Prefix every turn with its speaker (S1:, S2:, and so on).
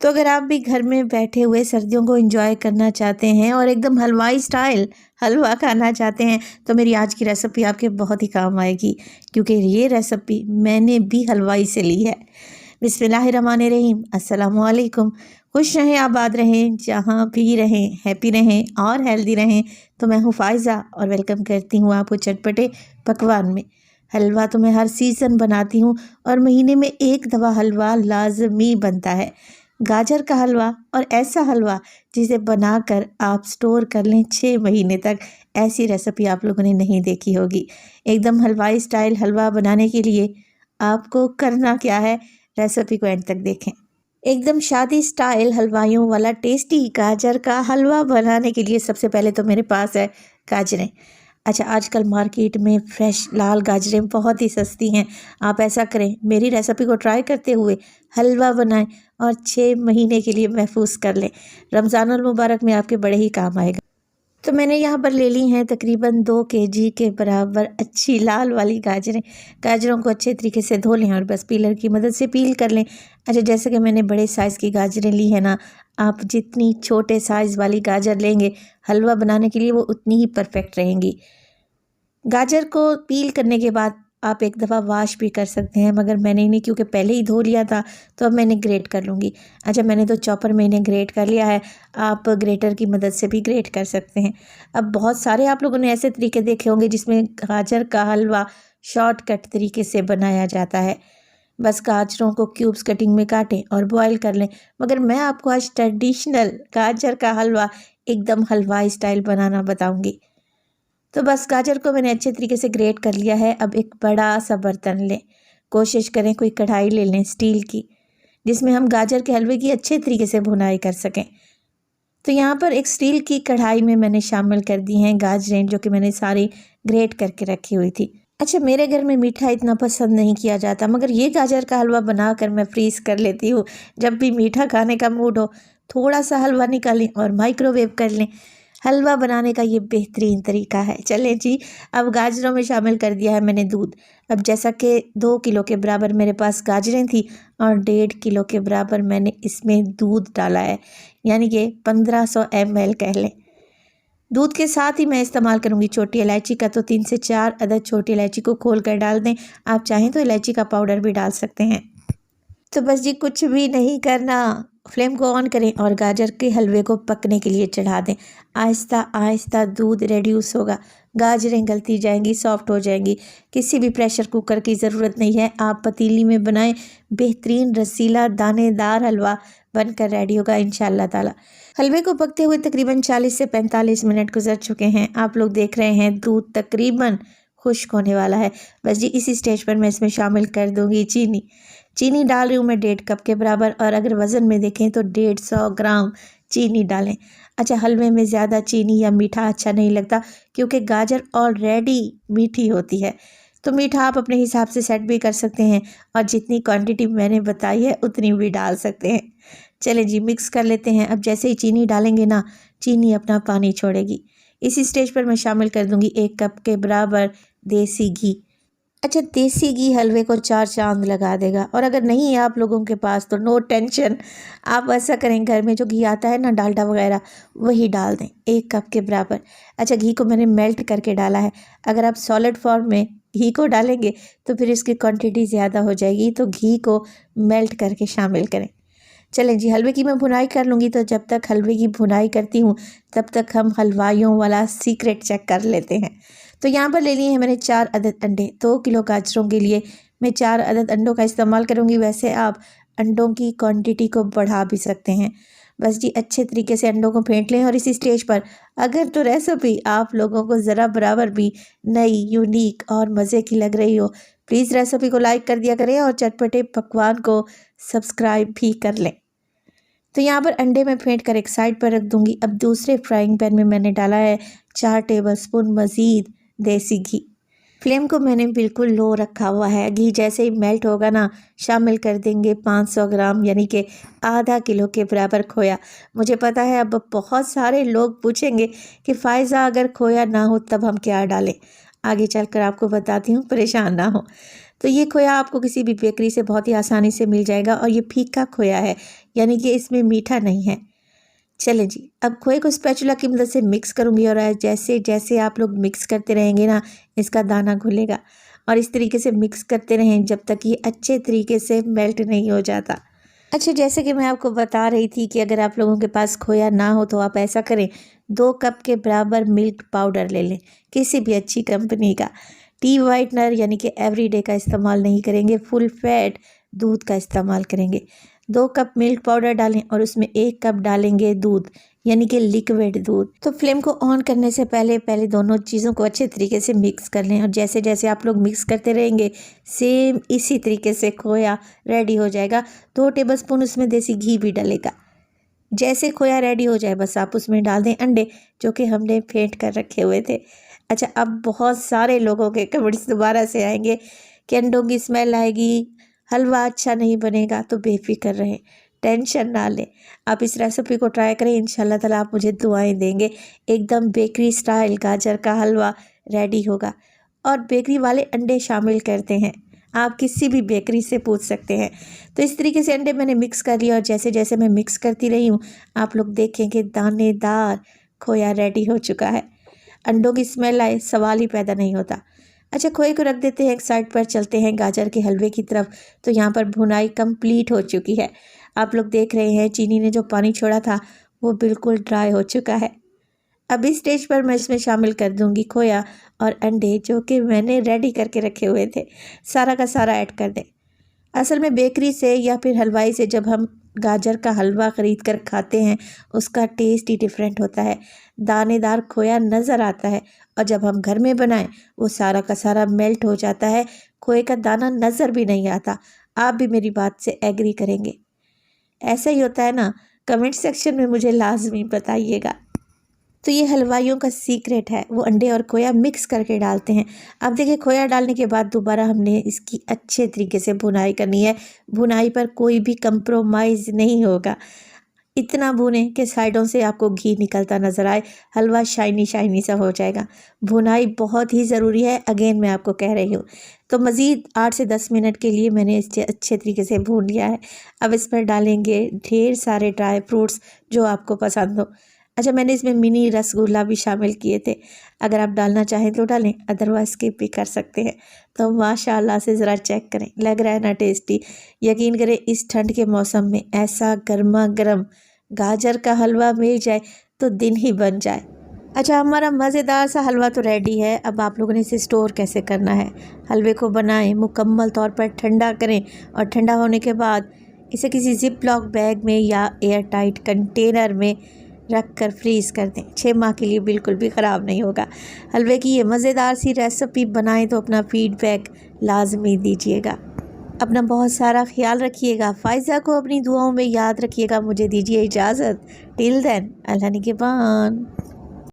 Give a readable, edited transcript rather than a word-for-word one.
S1: तो अगर आप भी घर में बैठे हुए सर्दियों को एंजॉय करना चाहते हैं और एकदम हलवाई स्टाइल हलवा खाना चाहते हैं तो मेरी आज की रेसिपी आपके बहुत ही काम आएगी, क्योंकि ये रेसिपी मैंने भी हलवाई से ली है। बिस्मिल्लाहिर्रहमानिर्रहीम, अस्सलाम वालेकुम। खुश रहें, आबाद रहें, जहाँ भी रहें, हैप्पी रहें और हेल्दी रहें। तो मैं हूँ फ़ायज़ा और वेलकम करती हूँ आपको चटपटे पकवान में। हलवा तो मैं हर सीज़न बनाती हूँ और महीने में एक दफ़ा हलवा लाजमी बनता है। गाजर का हलवा, और ऐसा हलवा जिसे बनाकर आप स्टोर कर लें 6 महीने तक। ऐसी रेसिपी आप लोगों ने नहीं देखी होगी। एकदम हलवाई स्टाइल हलवा बनाने के लिए आपको करना क्या है, रेसिपी को एंड तक देखें। एकदम शादी स्टाइल हलवाइयों वाला टेस्टी गाजर का हलवा बनाने के लिए सबसे पहले तो मेरे पास है गाजरें। अच्छा, आजकल मार्केट में फ्रेश लाल गाजरें बहुत ही सस्ती हैं। आप ऐसा करें, मेरी रेसिपी को ट्राई करते हुए हलवा बनाएं और 6 महीने के लिए महफूज कर लें। रमज़ानुल मुबारक में आपके बड़े ही काम आएगा। तो मैंने यहाँ पर ले ली हैं तकरीबन 2 केजी के बराबर अच्छी लाल वाली गाजरें। गाजरों को अच्छे तरीके से धो लें और बस पीलर की मदद से पील कर लें। अच्छा, जैसे कि मैंने बड़े साइज़ की गाजरें ली है ना, आप जितनी छोटे साइज़ वाली गाजर लेंगे हलवा बनाने के लिए वो उतनी ही परफेक्ट रहेंगी। गाजर को पील करने के बाद आप एक दफ़ा वॉश भी कर सकते हैं, मगर मैंने नहीं, क्योंकि पहले ही धो लिया था तो अब मैंने ग्रेट कर लूँगी। अच्छा, मैंने तो चॉपर में इन्हें ग्रेट कर लिया है, आप ग्रेटर की मदद से भी ग्रेट कर सकते हैं। अब बहुत सारे आप लोगों ने ऐसे तरीके देखे होंगे जिसमें गाजर का हलवा शॉर्टकट तरीके से बनाया जाता है। बस गाजरों को क्यूब्स कटिंग में काटें और बॉयल कर लें, मगर मैं आपको आज ट्रेडिशनल गाजर का हलवा एकदम हलवाई स्टाइल बनाना बताऊँगी। तो बस गाजर को मैंने अच्छे तरीके से ग्रेट कर लिया है। अब एक बड़ा सा बर्तन लें, कोशिश करें कोई कढ़ाई ले लें स्टील की, जिसमें हम गाजर के हलवे की अच्छे तरीके से भुनाई कर सकें। तो यहाँ पर एक स्टील की कढ़ाई में मैंने शामिल कर दी हैं गाजरें, जो कि मैंने सारी ग्रेट करके रखी हुई थी। अच्छा, मेरे घर में मीठा इतना पसंद नहीं किया जाता, मगर ये गाजर का हलवा बनाकर मैं फ्रीज़ कर लेती हूँ। जब भी मीठा खाने का मूड हो, थोड़ा सा हलवा निकालें और माइक्रोवेव कर लें। हलवा बनाने का ये बेहतरीन तरीका है। चलें जी, अब गाजरों में शामिल कर दिया है मैंने दूध। अब जैसा कि 2 किलो के बराबर मेरे पास गाजरें थी और 1.5 किलो के बराबर मैंने इसमें दूध डाला है, यानी कि 1500 ml कह लें। दूध के साथ ही मैं इस्तेमाल करूँगी छोटी इलायची का, तो 3 से 4 अदद छोटी इलायची को खोल कर डाल दें। आप चाहें तो इलायची का पाउडर भी डाल सकते हैं। तो बस जी, कुछ भी नहीं करना, फ्लेम को ऑन करें और गाजर के हलवे को पकने के लिए चढ़ा दें। आहिस्ता आहिस्ता दूध रेड्यूस होगा, गाजरें गलती जाएंगी, सॉफ्ट हो जाएंगी। किसी भी प्रेशर कुकर की ज़रूरत नहीं है, आप पतीली में बनाएं। बेहतरीन रसीला दानेदार हलवा बनकर रेडी होगा इंशाअल्लाह ताला। हलवे को पकते हुए तकरीबन 40 से 45 मिनट गुजर चुके हैं। आप लोग देख रहे हैं दूध तकरीबन खुश्क होने वाला है। बस जी, इसी स्टेज पर मैं इसमें शामिल कर दूंगी चीनी। चीनी डाल रही हूँ मैं 1.5 कप के बराबर, और अगर वज़न में देखें तो 150 ग्राम चीनी डालें। अच्छा, हलवे में ज़्यादा चीनी या मीठा अच्छा नहीं लगता, क्योंकि गाजर ऑलरेडी मीठी होती है। तो मीठा आप अपने हिसाब से सेट भी कर सकते हैं, और जितनी क्वांटिटी मैंने बताई है उतनी भी डाल सकते हैं। चलें जी, मिक्स कर लेते हैं। अब जैसे ही चीनी डालेंगे ना, चीनी अपना पानी छोड़ेगी। इसी स्टेज पर मैं शामिल कर दूंगी 1 कप के बराबर देसी घी। अच्छा, देसी घी हलवे को 4 चांद लगा देगा। और अगर नहीं है आप लोगों के पास तो नो टेंशन, आप ऐसा करें, घर में जो घी आता है ना, डालडा वगैरह, वही डाल दें 1 कप के बराबर। अच्छा, घी को मैंने मेल्ट करके डाला है। अगर आप सॉलिड फॉर्म में घी को डालेंगे तो फिर इसकी क्वांटिटी ज़्यादा हो जाएगी, तो घी को मेल्ट करके शामिल करें। चलें जी, हलवे की मैं भुनाई कर लूँगी। तो जब तक हलवे की भुनाई करती हूँ तब तक हम हलवाइयों वाला सीक्रेट चेक कर लेते हैं। तो यहाँ पर ले लिए हैं मैंने 4 अदद अंडे। 2 किलो गाजरों के लिए मैं 4 अदद अंडों का इस्तेमाल करूँगी। वैसे आप अंडों की क्वांटिटी को बढ़ा भी सकते हैं। बस जी, अच्छे तरीके से अंडों को फेंट लें। और इसी स्टेज पर अगर तो रेसिपी आप लोगों को ज़रा बराबर भी नई, यूनिक और मज़े की लग रही हो, प्लीज़ रेसिपी को लाइक कर दिया करें और चटपटे पकवान को सब्सक्राइब भी कर लें। तो यहाँ पर अंडे में फेंट कर एक साइड पर रख दूंगी। अब दूसरे फ्राइंग पैन में मैंने डाला है 4 टेबलस्पून मज़ीद देसी घी। फ्लेम को मैंने बिल्कुल लो रखा हुआ है। घी जैसे ही मेल्ट होगा ना, शामिल कर देंगे 500 ग्राम, यानी कि आधा किलो के बराबर खोया। मुझे पता है अब बहुत सारे लोग पूछेंगे कि फ़ायज़ा अगर खोया ना हो तब हम क्या डालें। आगे चलकर आपको बताती हूँ, परेशान ना हो। तो ये खोया आपको किसी भी बेकरी से बहुत ही आसानी से मिल जाएगा, और ये फीका खोया है, यानी कि इसमें मीठा नहीं है। चलें जी, अब खोए को स्पैचुला की मदद से मिक्स करूँगी और जैसे जैसे आप लोग मिक्स करते रहेंगे ना, इसका दाना घुलेगा और इस तरीके से मिक्स करते रहें जब तक ये अच्छे तरीके से मेल्ट नहीं हो जाता। अच्छा, जैसे कि मैं आपको बता रही थी कि अगर आप लोगों के पास खोया ना हो तो आप ऐसा करें, 2 कप के बराबर मिल्क पाउडर ले लें, किसी भी अच्छी कंपनी का। टी वाइटनर यानी कि एवरीडे का इस्तेमाल नहीं करेंगे, फुल फैट दूध का इस्तेमाल करेंगे। 2 कप मिल्क पाउडर डालें और उसमें 1 कप डालेंगे दूध, यानी कि लिक्विड दूध। तो फ्लेम को ऑन करने से पहले पहले दोनों चीज़ों को अच्छे तरीके से मिक्स कर लें और जैसे जैसे आप लोग मिक्स करते रहेंगे सेम इसी तरीके से खोया रेडी हो जाएगा। 2 टेबलस्पून उसमें देसी घी भी डलेगा। जैसे खोया रेडी हो जाए बस आप उसमें डाल दें अंडे, जो कि हमने फेंट कर रखे हुए थे। अच्छा, अब बहुत सारे लोगों के कमेंट्स दोबारा से आएंगे कि अंडों की स्मेल आएगी, हलवा अच्छा नहीं बनेगा, तो बेफिक्र रहें, टेंशन ना लें। आप इस रेसिपी को ट्राई करें, इंशाल्लाह ताला आप मुझे दुआएं देंगे। एकदम बेकरी स्टाइल गाजर का हलवा रेडी होगा। और बेकरी वाले अंडे शामिल करते हैं, आप किसी भी बेकरी से पूछ सकते हैं। तो इस तरीके से अंडे मैंने मिक्स कर लिया और जैसे जैसे मैं मिक्स करती रही हूँ आप लोग देखेंगे दानेदार खोया रेडी हो चुका है। अंडों की स्मेल आए सवाल ही पैदा नहीं होता। अच्छा, खोए को रख देते हैं एक साइड पर, चलते हैं गाजर के हलवे की तरफ। तो यहाँ पर भुनाई कंप्लीट हो चुकी है। आप लोग देख रहे हैं चीनी ने जो पानी छोड़ा था वो बिल्कुल ड्राई हो चुका है। अब इस स्टेज पर मैं इसमें शामिल कर दूंगी खोया और अंडे जो कि मैंने रेडी करके रखे हुए थे, सारा का सारा ऐड कर दें। असल में बेकरी से या फिर हलवाई से जब हम गाजर का हलवा ख़रीद कर खाते हैं उसका टेस्ट ही डिफरेंट होता है, दानेदार खोया नज़र आता है। और जब हम घर में बनाएं वो सारा का सारा मेल्ट हो जाता है, खोए का दाना नज़र भी नहीं आता। आप भी मेरी बात से एग्री करेंगे, ऐसा ही होता है ना? कमेंट सेक्शन में मुझे लाजमी बताइएगा। तो ये हलवाइयों का सीक्रेट है, वो अंडे और खोया मिक्स करके डालते हैं। अब देखिए, खोया डालने के बाद दोबारा हमने इसकी अच्छे तरीके से भुनाई करनी है। भुनाई पर कोई भी कंप्रोमाइज़ नहीं होगा। इतना भुनें कि साइडों से आपको घी निकलता नज़र आए, हलवा शाइनी शाइनी सा हो जाएगा। भुनाई बहुत ही ज़रूरी है, अगेन मैं आपको कह रही हूँ। तो मज़ीद 8 से 10 मिनट के लिए मैंने इसे अच्छे तरीके से भून लिया है। अब इस पर डालेंगे ढेर सारे ड्राई फ्रूट्स जो आपको पसंद हो। अच्छा, मैंने इसमें मिनी रसगुल्ला भी शामिल किए थे, अगर आप डालना चाहें तो डालें, अदरवाइज स्किप भी कर सकते हैं। तो माशाल्लाह से ज़रा चेक करें, लग रहा है ना टेस्टी। यकीन करें इस ठंड के मौसम में ऐसा गर्मा गर्म गाजर का हलवा मिल जाए तो दिन ही बन जाए। अच्छा, हमारा मज़ेदार सा हलवा तो रेडी है। अब आप लोगों ने इसे स्टोर कैसे करना है? हलवे को बनाएं, मुकम्मल तौर पर ठंडा करें और ठंडा होने के बाद इसे किसी जिप लॉक बैग में या एयर टाइट कंटेनर में रख कर फ्रीज़ कर दें। 6 माह के लिए बिल्कुल भी ख़राब नहीं होगा। हलवे की ये मज़ेदार सी रेसिपी बनाएं तो अपना फीडबैक लाजमी दीजिएगा। अपना बहुत सारा ख्याल रखिएगा। फ़ाइज़ा को अपनी दुआओं में याद रखिएगा। मुझे दीजिए इजाज़त। टिल देन, अल्लाह निगहबान।